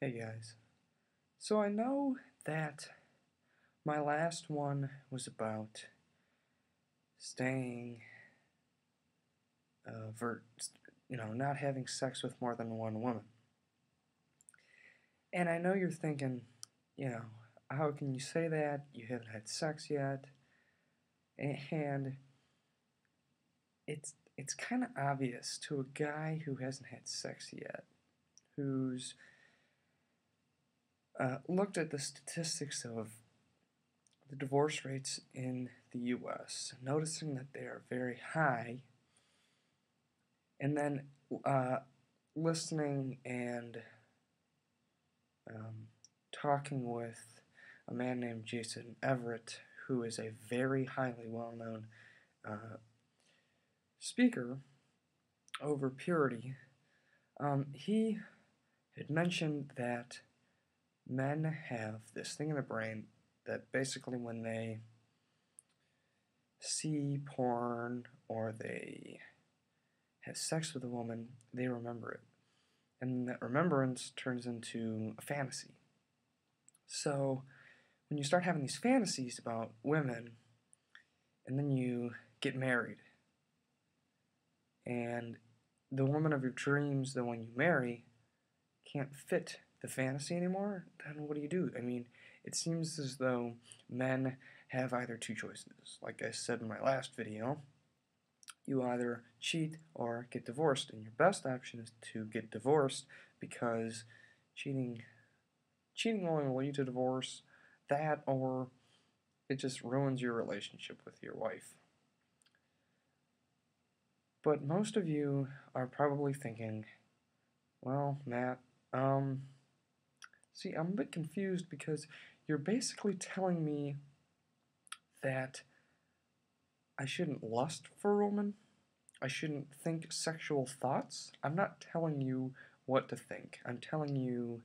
Hey guys. So I know that my last one was about staying, ver- not having sex with more than one woman. And I know you're thinking, you know, how can you say that? You haven't had sex yet. And it's kind of obvious to a guy who hasn't had sex yet, who's looked at the statistics of the divorce rates in the U.S., noticing that they are very high, and then uh, listening and talking with a man named Jason Everett, who is a very highly well known uh, speaker over purity. He had mentioned that men have this thing in their brain that basically when they see porn or they have sex with a woman, they remember it. And that remembrance turns into a fantasy. So when you start having these fantasies about women, and then you get married, and the woman of your dreams, the one you marry, can't fit the fantasy anymore, then what do? I mean, it seems as though men have either two choices. Like I said in my last video, you either cheat or get divorced, and your best option is to get divorced because cheating cheating only will lead to divorce, that or it just ruins your relationship with your wife. But most of you are probably thinking, well, Matt, see, I'm a bit confused because you're basically telling me that I shouldn't lust for a woman. I shouldn't think sexual thoughts. I'm not telling you what to think. I'm telling you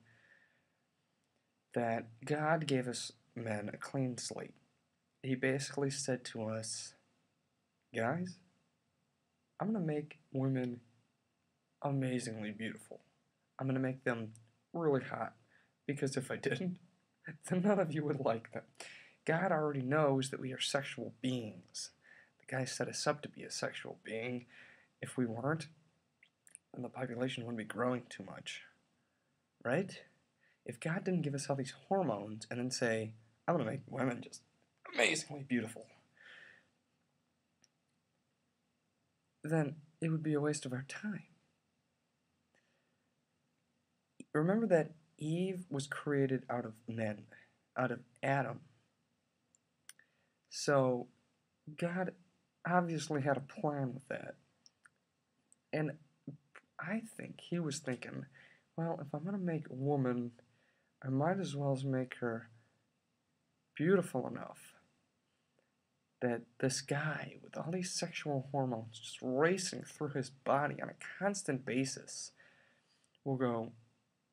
that God gave us men a clean slate. He basically said to us, guys, I'm going to make women amazingly beautiful. I'm going to make them really hot. Because if I didn't, then none of you would like them. God already knows that we are sexual beings. The guy set us up to be a sexual being. If we weren't, then the population wouldn't be growing too much. Right? If God didn't give us all these hormones and then say, I'm going to make women just amazingly beautiful, then it would be a waste of our time. Remember that Eve was created out of men, out of Adam. So God obviously had a plan with that. And I think he was thinking, well, if I'm going to make a woman, I might as well make her beautiful enough that this guy with all these sexual hormones just racing through his body on a constant basis will go,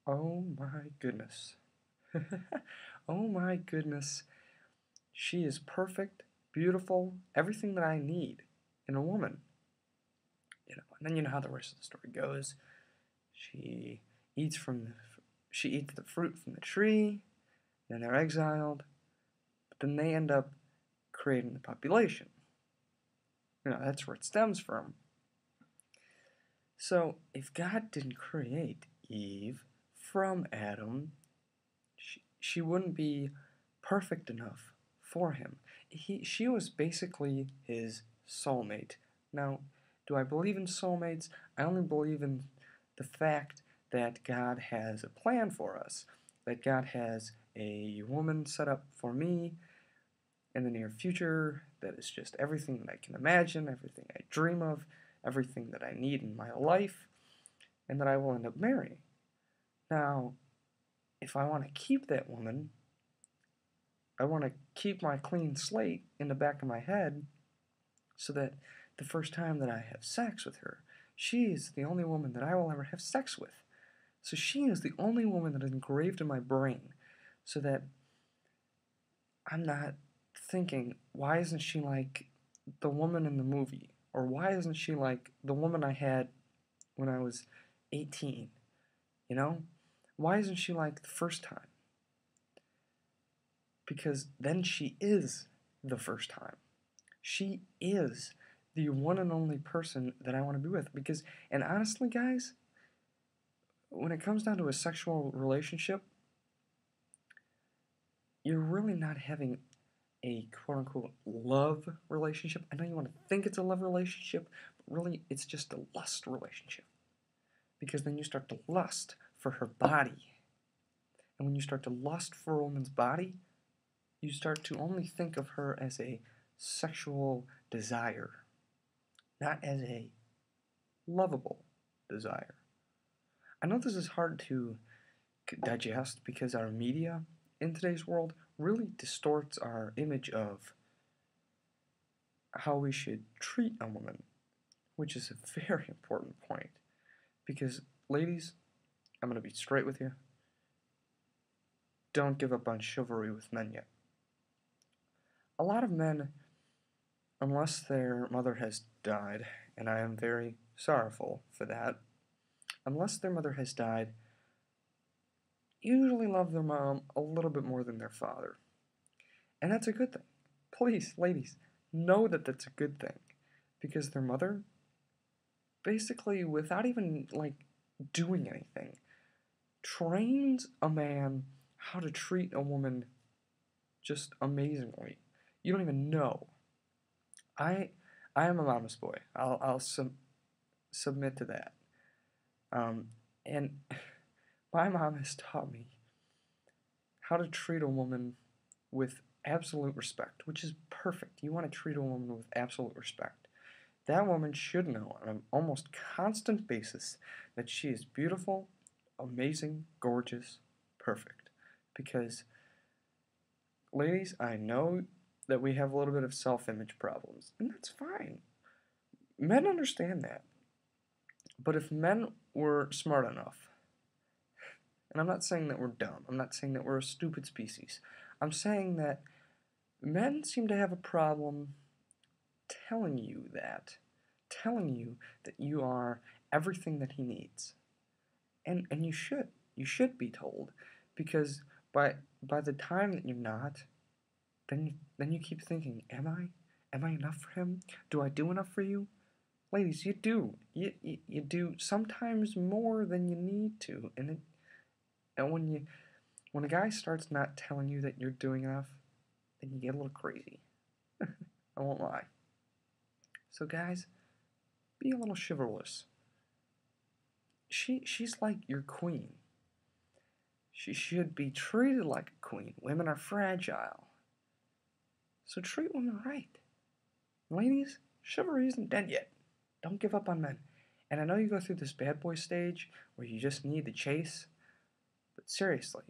oh my goodness. Oh my goodness. She is perfect, beautiful, everything that I need in a woman. And then you know how the rest of the story goes. She eats from the, she eats the fruit from the tree, then they're exiled, but then they end up creating the population. That's where it stems from. So, if God didn't create Eve from Adam, she wouldn't be perfect enough for him. She was basically his soulmate. Now, do I believe in soulmates? I only believe in the fact that God has a plan for us, that God has a woman set up for me in the near future that is just everything that I can imagine, everything I dream of, everything that I need in my life, and that I will end up marrying. Now, if I want to keep that woman, I want to keep my clean slate in the back of my head so that the first time that I have sex with her, she is the only woman that I will ever have sex with. So she is the only woman that is engraved in my brain so that I'm not thinking, why isn't she like the woman in the movie? Or why isn't she like the woman I had when I was 18? You know? Why isn't she like the first time? Because then she is the first time. She is the one and only person that I want to be with. Because, and honestly, guys, when it comes down to a sexual relationship, you're really not having a quote unquote love relationship. I know you want to think it's a love relationship, but really it's just a lust relationship. Because then you start to lust for her body. And when you start to lust for a woman's body, you start to only think of her as a sexual desire, not as a lovable desire. I know this is hard to digest because our media in today's world really distorts our image of how we should treat a woman, which is a very important point. Because, ladies, I'm going to be straight with you. Don't give up on chivalry with men yet. A lot of men, unless their mother has died, and I am very sorrowful for that, unless their mother has died, usually love their mom a little bit more than their father. And that's a good thing. Please, ladies, know that that's a good thing. Because their mother, basically, without even, doing anything, trains a man how to treat a woman just amazingly. You don't even know. I I am a mama's boy. I'll submit to that. And my mom has taught me how to treat a woman with absolute respect, which is perfect. You want to treat a woman with absolute respect. That woman should know on an almost constant basis that she is beautiful, amazing, gorgeous, perfect. Because, ladies, I know that we have a little bit of self image problems, and that's fine. Men understand that. But if men were smart enough, and I'm not saying that we're dumb, I'm not saying that we're a stupid species, I'm saying that men seem to have a problem telling you that you are everything that he needs. And you should. You should be told. Because by the time that you're not, then you keep thinking, am I? Am I enough for him? Do I do enough for you? Ladies, you do. You do sometimes more than you need to. And when a guy starts not telling you that you're doing enough, then you get a little crazy. I won't lie. So guys, be a little chivalrous. She's like your queen. She should be treated like a queen. Women are fragile. So treat women right. Ladies, chivalry isn't dead yet. Don't give up on men. And I know you go through this bad boy stage where you just need the chase, but seriously,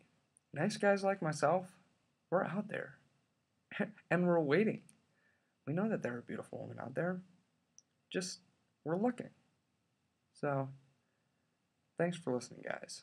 nice guys like myself, we're out there. And we're waiting. We know that there are beautiful women out there. Just, we're looking. So, thanks for listening, guys.